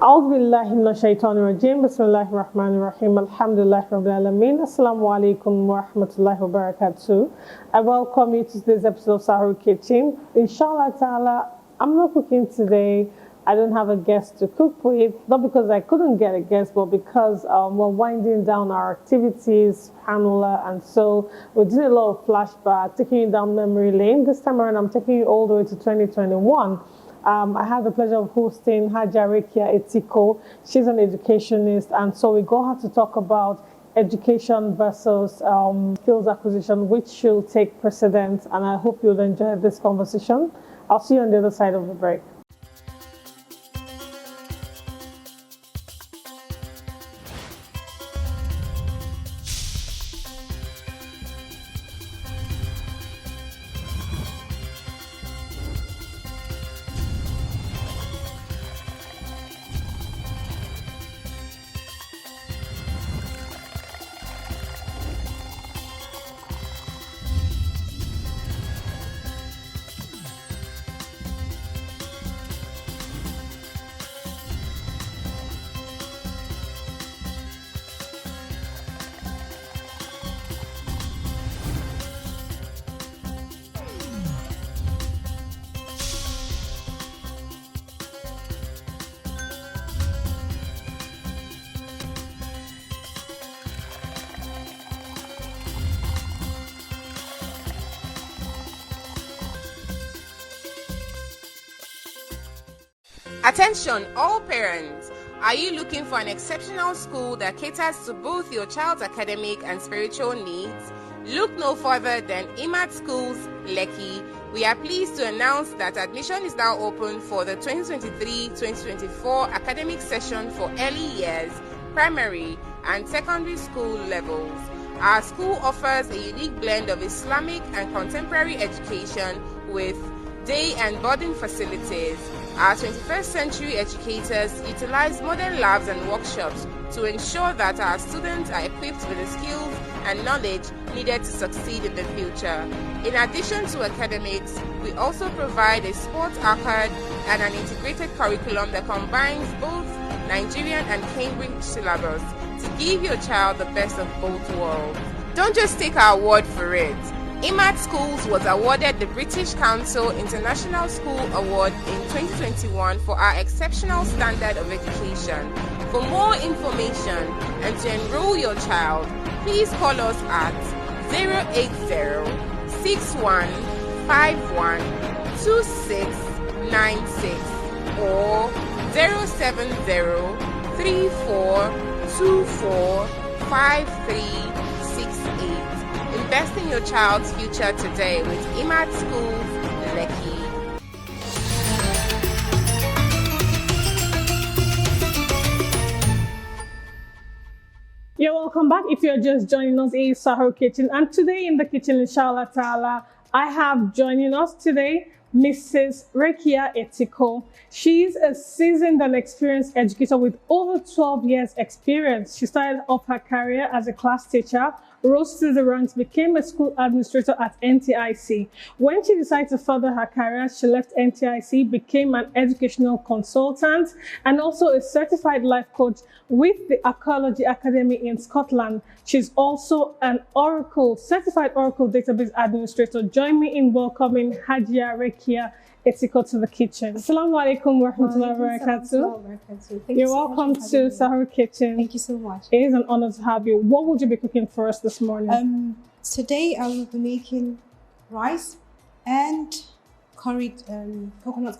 أعوذ بالله من الشيطان الرجيم بسم الله الرحمن الرحيم الحمد لله رب العالمين Assalamu alaikum wa rahmatullahi wa barakatuh. I welcome you to today's episode of Sahur Kitchen. Inshallah ta'ala, I'm not cooking today. I don't have a guest to cook with, not because I couldn't get a guest, but because we're winding down our activities, subhanAllah, and so we're doing a lot of flashback, taking you down memory lane. This time around, I'm taking you all the way to 2021. I had the pleasure of hosting Haja Rekia Etiko. She's an educationist, and so we go out to talk about education versus skills acquisition, which should take precedence, and I hope you'll enjoy this conversation. I'll see you on the other side of the break. Attention all parents! Are you looking for an exceptional school that caters to both your child's academic and spiritual needs? Look no further than IMAT Schools, Lekki. We are pleased to announce that admission is now open for the 2023-2024 academic session for early years, primary and secondary school levels. Our school offers a unique blend of Islamic and contemporary education with day and boarding facilities. Our 21st century educators utilize modern labs and workshops to ensure that our students are equipped with the skills and knowledge needed to succeed in the future. In addition to academics, we also provide a sports arcade and an integrated curriculum that combines both Nigerian and Cambridge syllabus to give your child the best of both worlds. Don't just take our word for it. IMAT Schools was awarded the British Council International School Award in 2021 for our exceptional standard of education. For more information and to enroll your child, please call us at 080-6151-2696 or 070-3424-5368. Invest in your child's future today with IMAT Schools, Lekki. You're welcome back. If you're just joining us, it's Sahur Kitchen, and today in the kitchen, inshallah ta'ala, I have joining us today Mrs. Rekia Etiko. She's a seasoned and experienced educator with over 12 years experience. She started off her career as a class teacher, rose through the ranks, became a school administrator at NTIC. When she decided to further her career, she left NTIC, became an educational consultant, and also a certified life coach with the Archaeology Academy in Scotland. She's also an certified Oracle database administrator. Join me in welcoming Hajia Rekia Etiko to the kitchen. Assalamu alaikum wa rahmatullahi wa barakatuh. You're welcome to Sahur Kitchen. Thank you so much. It is an honor to have you. What would you be cooking for us this morning? Today I will be making rice and coconut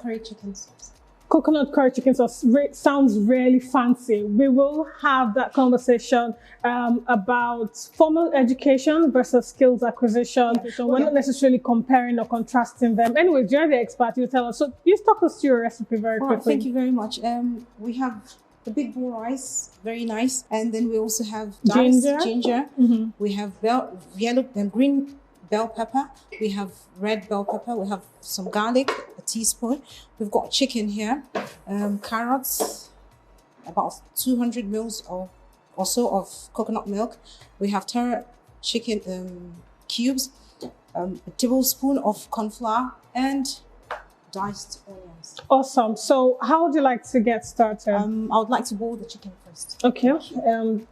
curry chicken sauce. Coconut curry chicken sauce sounds really fancy. We will have that conversation about formal education versus skills acquisition. We're not necessarily comparing or contrasting them. Anyways, you're the expert. You tell us. So please talk us through your recipe very quickly. Thank you very much. We have the big bowl rice, very nice, and then we also have ginger. Mm-hmm. We have yellow and green bell pepper, we have red bell pepper, we have some garlic, a teaspoon. We've got chicken here, carrots, about 200 mils or so of coconut milk. We have chicken cubes, a tablespoon of corn flour, and diced onion. first. Awesome. So how would you like to get started? I would like to boil the chicken first. Okay.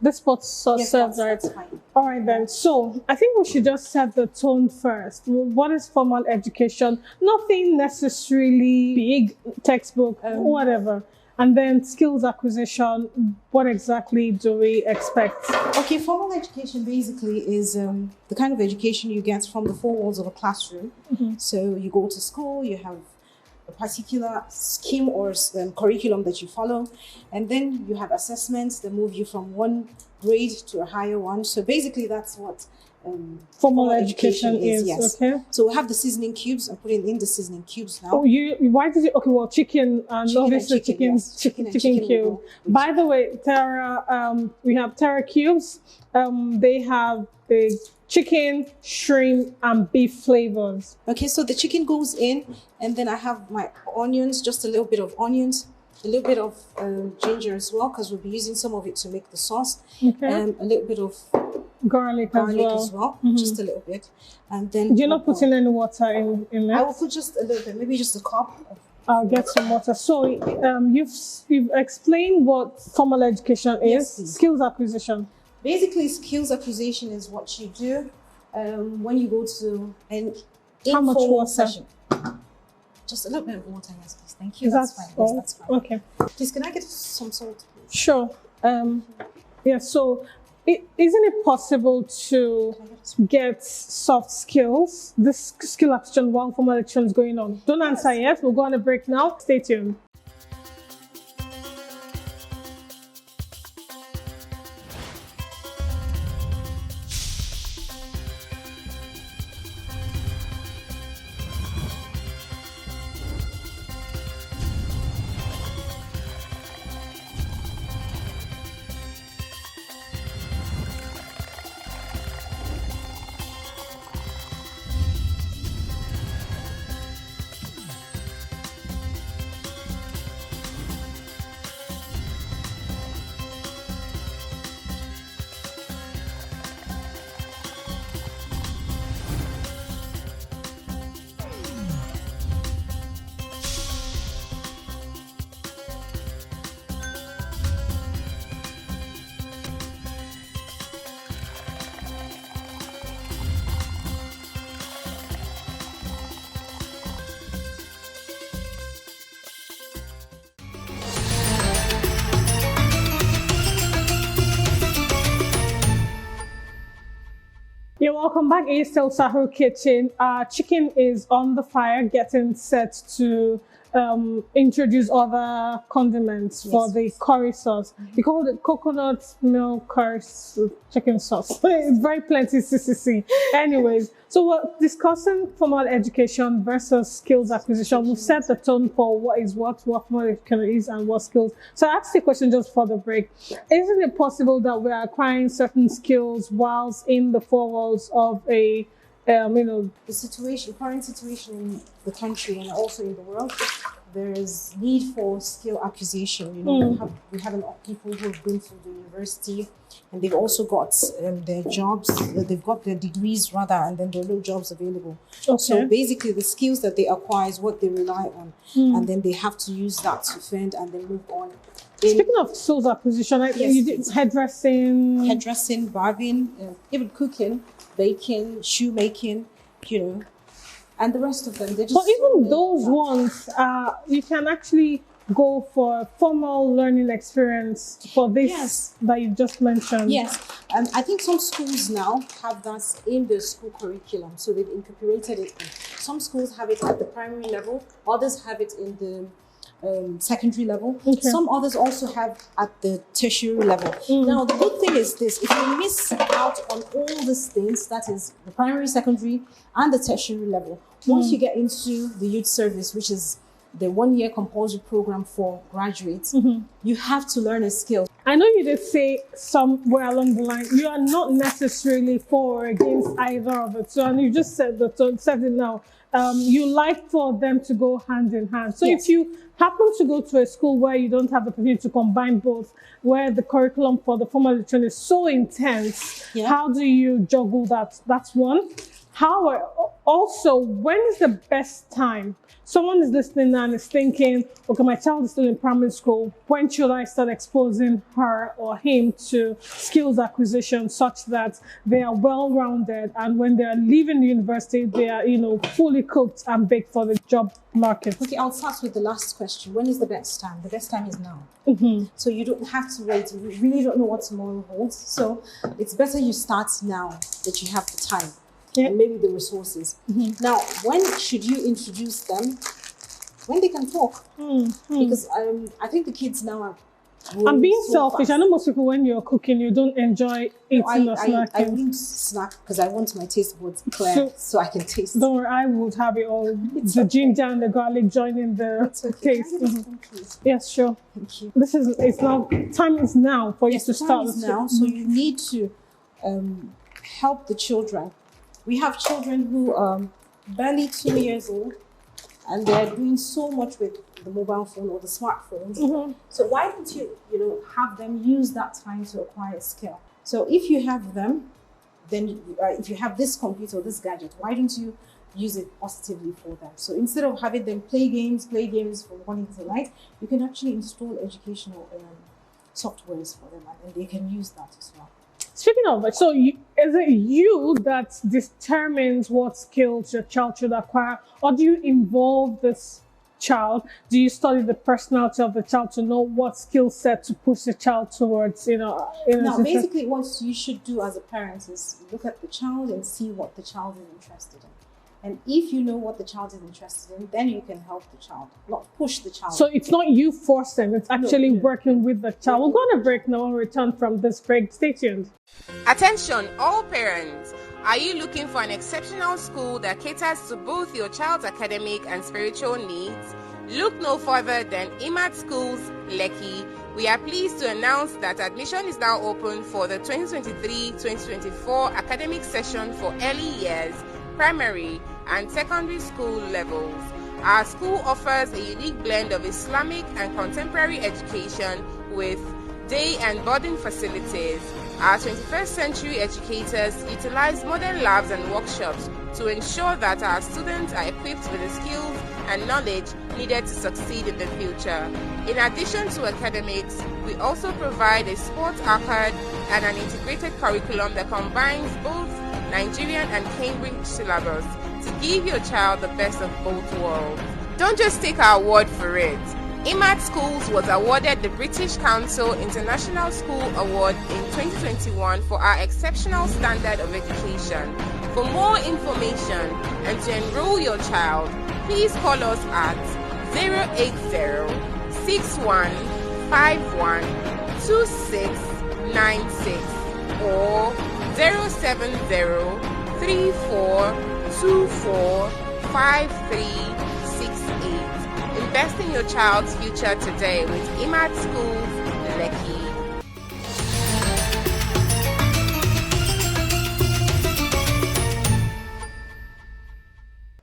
This pot sauce serves, right? That's fine. All right then. So I think we should just set the tone first. What is formal education? Nothing necessarily big, textbook, whatever. And then skills acquisition. What exactly do we expect? Okay, formal education basically is the kind of education you get from the four walls of a classroom. So you go to school, you have a particular scheme or curriculum that you follow, and then you have assessments that move you from one grade to a higher one. So basically that's what Formal education is, yes. Okay. So we have the seasoning cubes. I'm putting in the seasoning cubes now. Oh, why did you? Okay, well, chicken and obviously chicken cube. By the way, Tara, we have Tara cubes. They have the chicken, shrimp, and beef flavors. Okay, so the chicken goes in, and then I have my onions, just a little bit of onions, a little bit of ginger as well, because we'll be using some of it to make the sauce. Okay. A little bit of garlic as well. Just a little bit. And then you're not putting any water in it? I will put just a little bit, maybe just a cup. I'll get some water. So you've explained what formal education is. Yes, skills acquisition. Basically, skills acquisition is what you do when you go to an How much informal water? session. Just a little bit of water, yes, please. Thank you. That's fine. Yes, that's fine. Okay. Please, can I get some salt, please? Sure. Yeah. So, isn't it possible to get soft skills, this skill acquisition while formal education is going on? Don't answer yet. We'll go on a break now. Stay tuned. Yeah, welcome back. It's still Sahur Kitchen. Chicken is on the fire, getting set to introduce other condiments for the curry sauce. You call it coconut milk curry chicken sauce. It's very plenty CCC. Anyways, so we're discussing formal education versus skills acquisition. We've set the tone for what formal education is and what skills. So I asked the question just for the break. Isn't it possible that we're acquiring certain skills whilst in the four walls of a the current situation in the country and also in the world, there is need for skill acquisition. We have a lot of people who have been through the university and they've also got their jobs, they've got their degrees rather, and then there are no jobs available. Okay. So basically the skills that they acquire is what they rely on, and then they have to use that to fend and then move on. Speaking of skills acquisition, you did hairdressing, barbing, even cooking, baking, shoemaking, and the rest of them. They're just but even those ones, you can actually go for formal learning experience for this that you just mentioned. Yes, I think some schools now have that in their school curriculum, so they've incorporated it. Some schools have it at the primary level, others have it in the secondary level. Okay. Some others also have at the tertiary level. Now, the good thing is this: if you miss out on all these things, that is the primary, secondary, and the tertiary level, once you get into the youth service, which is the 1-year compulsory program for graduates, you have to learn a skill. I know you did say somewhere along the line, you are not necessarily for or against either of it. So, and you just said it now. You like for them to go hand in hand. So if you happen to go to a school where you don't have the opportunity to combine both, where the curriculum for the formal education is so intense, how do you juggle that? That's one. How also, when is the best time? Someone is listening and is thinking, okay, my child is still in primary school. When should I start exposing her or him to skills acquisition such that they are well-rounded, and when they are leaving the university, they are, fully cooked and baked for the job market? Okay, I'll start with the last question. When is the best time? The best time is now. So you don't have to wait. You really don't know what tomorrow holds. So it's better you start now that you have the time. And maybe the resources. Now, when should you introduce them? When they can talk. Because I think the kids now are. I'm being selfish. Fast. I know most people, when you're cooking, you don't enjoy eating or snacking. I wouldn't snack because I want my taste buds clear so I can taste. Don't worry, I would have it all. The ginger and the garlic joining the taste. Yes, sure. Thank you. It's now. Time is now for you to start. Time is now, so you need to help the children. We have children who are barely 2 years old, and they are doing so much with the mobile phone or the smartphones. So why don't you, have them use that time to acquire a skill? So if you have them, then if you have this computer, this gadget, why don't you use it positively for them? So instead of having them play games from morning to night, you can actually install educational softwares for them, and they can use that as well. Speaking of it, so is it you that determines what skills your child should acquire, or do you involve this child? Do you study the personality of the child to know what skill set to push the child towards? Now, basically, what you should do as a parent is look at the child and see what the child is interested in. And if you know what the child is interested in, then you can help the child, not push the child. So it's not you forcing, it's actually working with the child. We'll go on a break now and return from this break. Stay tuned. Attention, all parents. Are you looking for an exceptional school that caters to both your child's academic and spiritual needs? Look no further than IMAT Schools, Lekki. We are pleased to announce that admission is now open for the 2023-2024 academic session for early years, primary and secondary school levels. Our school offers a unique blend of Islamic and contemporary education with day and boarding facilities. Our 21st century educators utilize modern labs and workshops to ensure that our students are equipped with the skills and knowledge needed to succeed in the future. In addition to academics, we also provide a sports arcade and an integrated curriculum that combines both Nigerian and Cambridge syllabus to give your child the best of both worlds. Don't just take our word for it. IMAT Schools was awarded the British Council International School Award in 2021 for our exceptional standard of education. For more information and to enroll your child, please call us at 080-6151-2696 or 070-3424-5368. Invest in your child's future today with IMAT Schools, Lekki.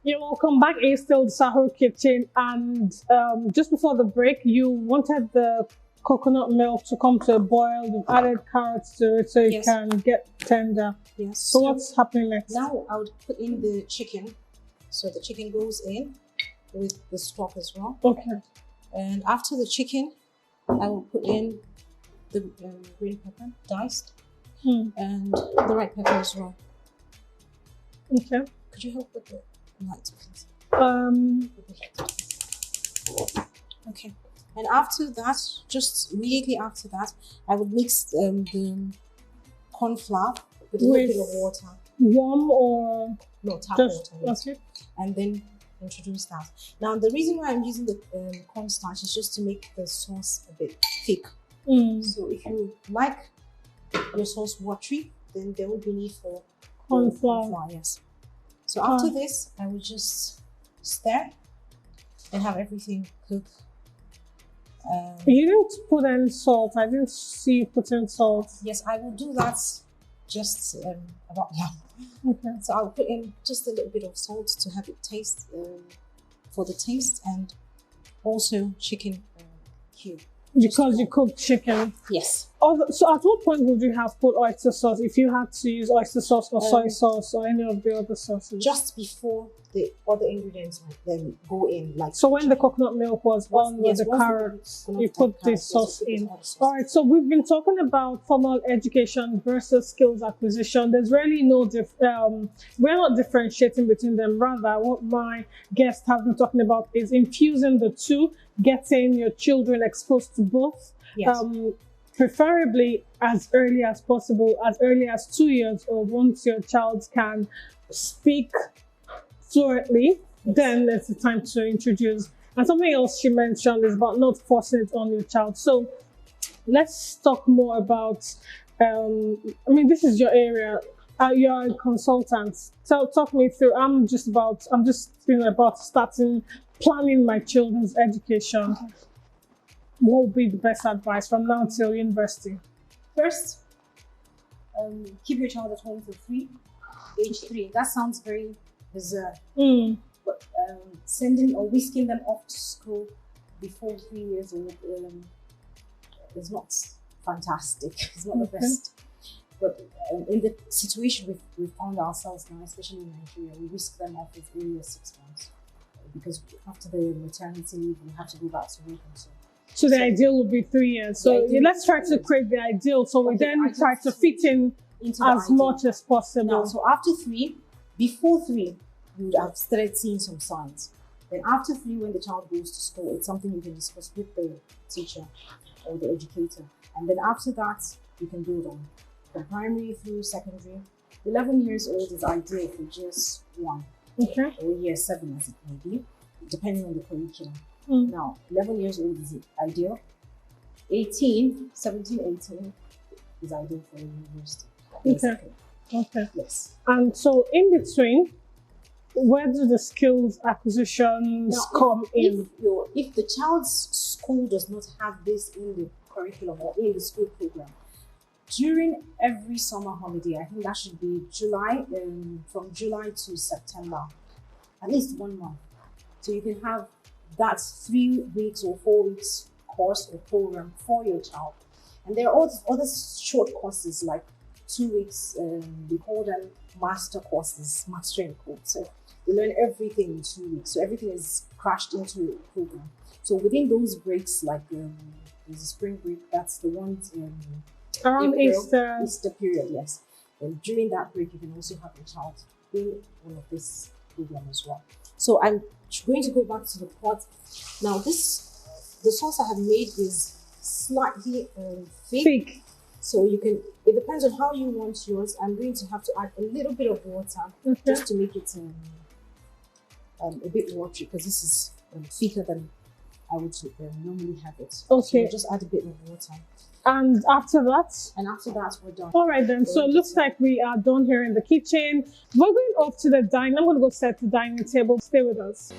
Yeah, welcome back. It's still the Sahur Kitchen, and just before the break, you wanted the coconut milk to come to a boil. You've added carrots to it so it can get tender. Yes. So what's happening next? Now I would put in the chicken. So the chicken goes in with the stock as well. Okay. And after the chicken, I will put in the green pepper, diced, and the red pepper as well. Okay. Could you help with the light, please? Okay. And after that, just immediately after that, I would mix the corn flour with a little bit of water. Warm or no, tap just water. Yes. Okay. And then introduce that. Now, the reason why I'm using the cornstarch is just to make the sauce a bit thick. So if you like your sauce watery, then there will be need for corn flour. Yes. So after this, I will just stir and have everything cooked. You didn't put in salt. I didn't see you put in salt. Yes, I will do that just about now. Okay. So I'll put in just a little bit of salt to have it taste for the taste, and also chicken cube. Because you cook chicken. Yes. So at what point would you have put oyster sauce if you had to use oyster sauce or soy sauce or any of the other sauces? Just before the other ingredients then go in. So when the coconut milk was on with the carrots, you put this sauce in. All right, so we've been talking about formal education versus skills acquisition. There's really no we're not differentiating between them. Rather, what my guests have been talking about is infusing the two, getting your children exposed to both. Yes. Preferably as early as possible, as early as 2 years old. Once your child can speak fluently, then it's the time to introduce. And something else she mentioned is about not forcing it on your child. So let's talk more about, this is your area. You're a consultant. So talk me through. I'm just about starting planning my children's education. Okay. What would be the best advice from now till university? First, keep your child at home for free, age 3. That sounds very bizarre. But sending or whisking them off to school before 3 years old is not fantastic. It's not the best. But in the situation we've found ourselves now, especially in Nigeria, we whisk them off as early as 6 months. Because after the maternity leave, we have to go back to work and so the ideal would be 3 years. So let's try to create the ideal. So we then try to fit in as much as possible. Now, so after 3, before 3, you would have started seeing some signs. Then after 3, when the child goes to school, it's something you can discuss with the teacher or the educator. And then after that, you can build on. From primary through secondary. 11 years old is ideal for just 1. Okay. Or year 7 as it may be, depending on the curriculum. Now, 11 years old is ideal. 17, 18 is ideal for university. Okay. Okay. Yes. And so in between, where do the skills acquisitions come in? If the child's school does not have this in the curriculum or in the school program, during every summer holiday, I think that should be July, from July to September, at least 1 month. So you can have that 3 weeks or 4 weeks course or program for your child. And there are other short courses like 2 weeks, we call them master courses, mastering code. So you learn everything in 2 weeks. So everything is crashed into a program. So within those breaks, like there's a spring break, that's the ones around Easter period, yes. And during that break, you can also have your child in one of this program as well. So I'm going to go back to the pot. Now the sauce I have made is slightly thick. So you can, it depends on how you want yours. I'm going to have to add a little bit of water just to make it a bit watery, because this is thicker than I would normally have it. Okay. So just add a bit of water. And after that? And after that, we're done. All right then. So it looks like we are done here in the kitchen. We're going off to the dining. I'm going to go set the dining table. Stay with us.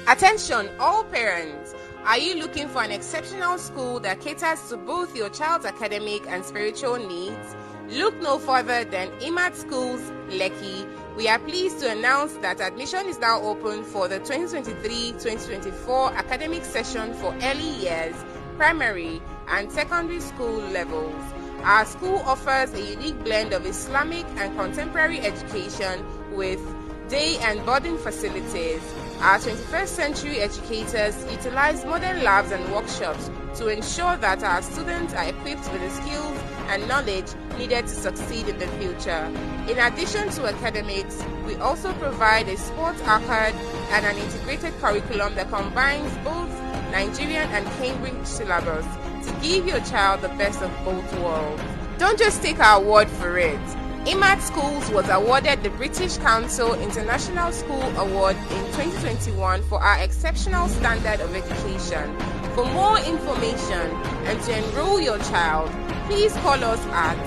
Attention all parents! Are you looking for an exceptional school that caters to both your child's academic and spiritual needs? Look no further than IMAT Schools, Lekki. We are pleased to announce that admission is now open for the 2023-2024 academic session for early years, primary and secondary school levels. Our school offers a unique blend of Islamic and contemporary education with day and boarding facilities. Our 21st century educators utilize modern labs and workshops to ensure that our students are equipped with the skills and knowledge needed to succeed in the future. In addition to academics, we also provide a sports acad and an integrated curriculum that combines both Nigerian and Cambridge syllabus to give your child the best of both worlds. Don't just take our word for it. IMAT Schools was awarded the British Council International School Award in 2021 for our exceptional standard of education. For more information and to enroll your child, please call us at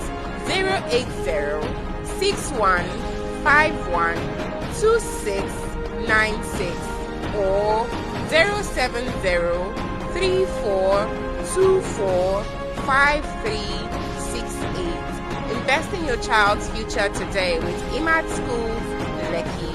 080-6151-2696 or 070-3424-5368. Invest in your child's future today with IMAT Schools, Lekki.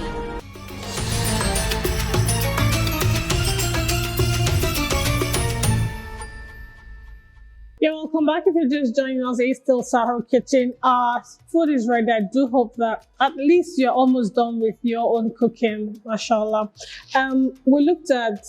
Yeah, welcome back. If you're just joining us, it's still Sahur Kitchen. Our food is ready. I do hope that at least you're almost done with your own cooking, mashallah. We looked at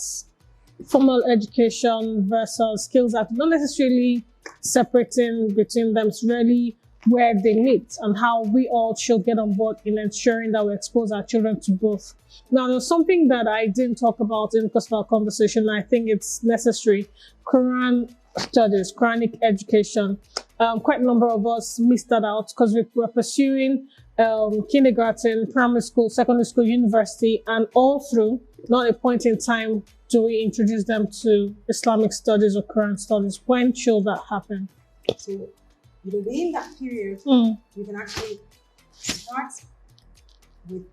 formal education versus skills that not necessarily separating between them. It's really where they meet and how we all should get on board in ensuring that we expose our children to both. Now, there's something that I didn't talk about in the course of our conversation. I think it's necessary. Quran studies, Quranic education. Quite a number of us missed that out because we were pursuing kindergarten, primary school, secondary school, university, and all through, not a point in time do we introduce them to Islamic studies or Quran studies. When should that happen? So, within that period, you can actually start with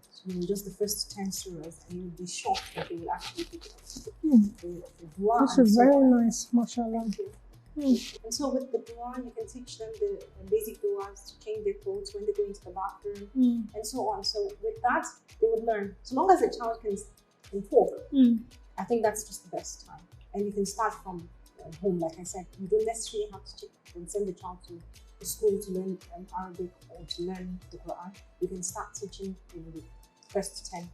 just the first 10 surahs, and you'll be shocked that they will actually pick it up. The dua. This is very nice, mashallah. And so with the dua, you can teach them the basic duas to change their clothes when they go into the bathroom, and so on. So with that, they would learn. So long as the child can talk, I think that's just the best time. And you can start from home, like I said. You don't necessarily have to send the child to school to learn Arabic or to learn the Quran. You can start teaching in the first 10.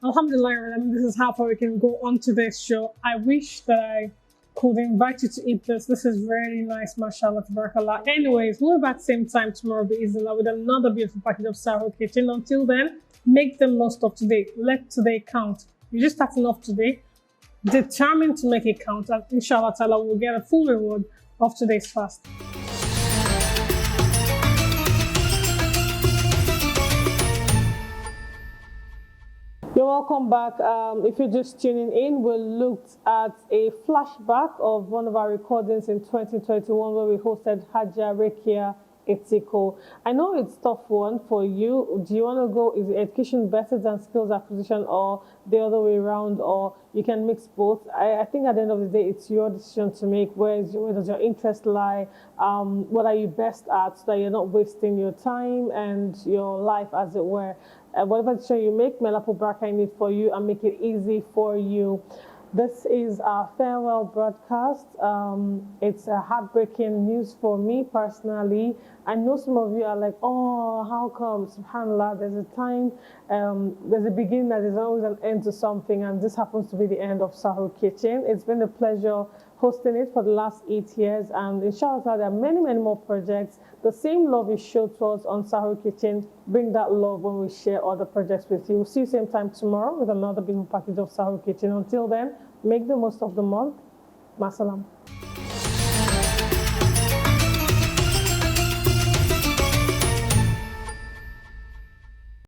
Alhamdulillah, this is how far we can go on today's show. I wish that I could invite you to eat this. This is very nice, mashallah, tabarakallah. Anyways, we'll be back same time tomorrow with another beautiful package of Sahur Kitchen. Until then, make the most of today. Let today count. You're just starting off today, determined to make it count, and inshallah ta'ala we'll get a full reward of today's fast. You're welcome back. If you're just tuning in, we looked at a flashback of one of our recordings in 2021 where we hosted Hajja Rekia Etiko. I know it's a tough one for you. Do you want to go, is education better than skills acquisition, or the other way around, or you can mix both? I think at the end of the day, it's your decision to make. Where does your interest lie? What are you best at, so that you're not wasting your time and your life, as it were. Whatever decision you make, may Allah put barakah in it for you and make it easy for you. This is our farewell broadcast. It's a heartbreaking news for me personally. I know some of you are like, oh, how come? SubhanAllah, there's a time, there's a beginning, there's always an end to something, and this happens to be the end of Sahur Kitchen. It's been a pleasure hosting it for the last 8 years, and inshallah, there are many, many more projects. The same love you showed to us on Sahur Kitchen, bring that love when we share other projects with you. We'll see you same time tomorrow with another beautiful package of Sahur Kitchen. Until then, make the most of the month. Masalam.